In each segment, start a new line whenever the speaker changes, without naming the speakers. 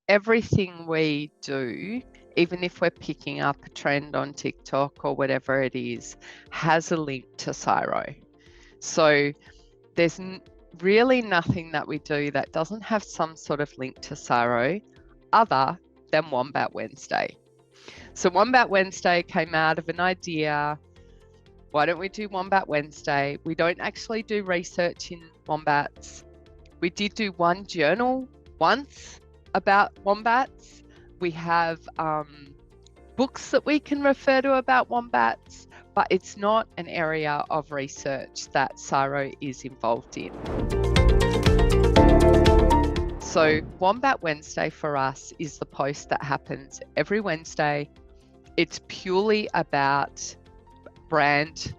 everything we do, even if we're picking up a trend on TikTok or whatever it is, has a link to CSIRO. So there's really nothing that we do that doesn't have some sort of link to CSIRO other than Wombat Wednesday. So Wombat Wednesday came out of an idea. Why don't we do Wombat Wednesday? We don't actually do research in wombats. We did do one journal once about wombats. We have books that we can refer to about wombats, but it's not an area of research that CSIRO is involved in. So Wombat Wednesday for us is the post that happens every Wednesday. It's purely about brand.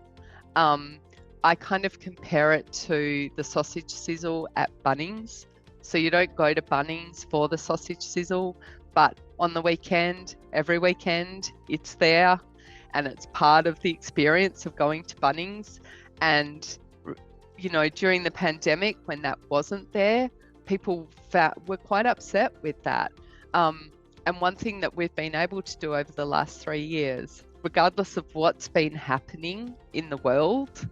I kind of compare it to the sausage sizzle at Bunnings. So you don't go to Bunnings for the sausage sizzle, but on the weekend, every weekend, it's there and it's part of the experience of going to Bunnings. And, you know, during the pandemic, when that wasn't there, people were quite upset with that. And one thing that we've been able to do over the last 3 years, regardless of what's been happening in the world,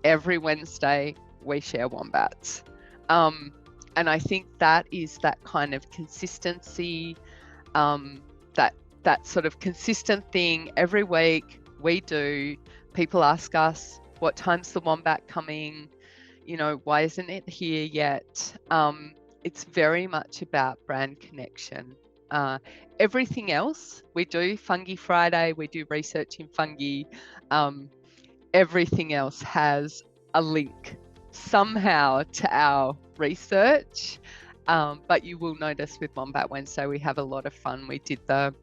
every Wednesday we share wombats. And I think that is that kind of consistency, that sort of consistent thing every week we do. People ask us, what time's the wombat coming? You know, why isn't it here yet? It's very much about brand connection. Everything else we do, Fungi Friday, we do research in fungi. Everything else has a link somehow to our research. But you will notice with Wombat Wednesday, we have a lot of fun. We did the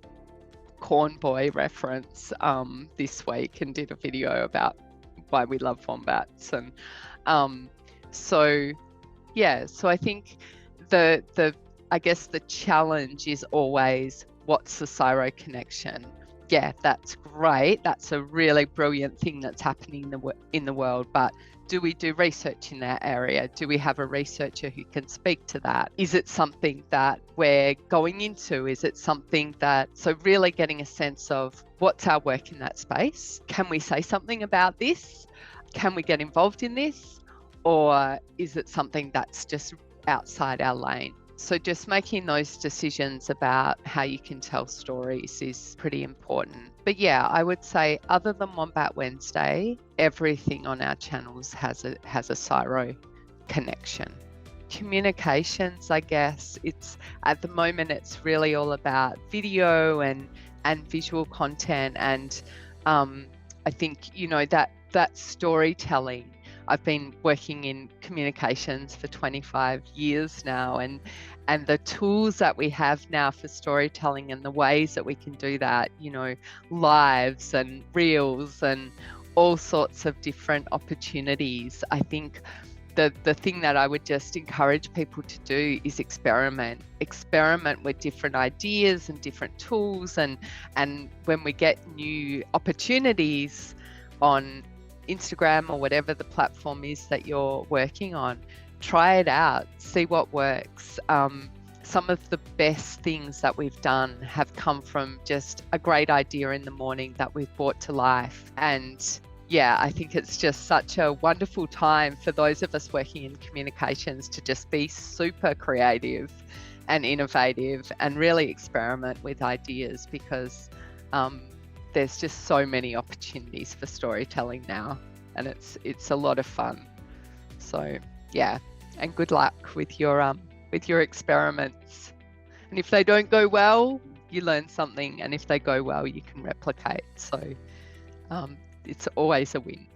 Corn Boy reference this week and did a video about why we love wombats. And so I think I guess the challenge is always, what's the CSIRO connection? Yeah, that's great. That's a really brilliant thing that's happening in the world. But do we do research in that area? Do we have a researcher who can speak to that? Is it something that we're going into? Is it something so really getting a sense of what's our work in that space? Can we say something about this? Can we get involved in this? Or is it something that's just outside our lane? So just making those decisions about how you can tell stories is pretty important. But yeah, I would say other than Wombat Wednesday, everything on our channels has a CSIRO connection. Communications, I guess, at the moment it's really all about video and visual content. And I think, you know, that storytelling. I've been working in communications for 25 years now, and the tools that we have now for storytelling and the ways that we can do that, you know, lives and reels and all sorts of different opportunities. I think the thing that I would just encourage people to do is experiment with different ideas and different tools, and when we get new opportunities on Instagram or whatever the platform is that you're working on, try it out, see what works. Some of the best things that we've done have come from just a great idea in the morning that we've brought to life. And yeah, I think it's just such a wonderful time for those of us working in communications to just be super creative and innovative and really experiment with ideas, because there's just so many opportunities for storytelling now, and it's a lot of fun. So yeah, and good luck with your experiments. And if they don't go well, you learn something, and if they go well, you can replicate. So it's always a win.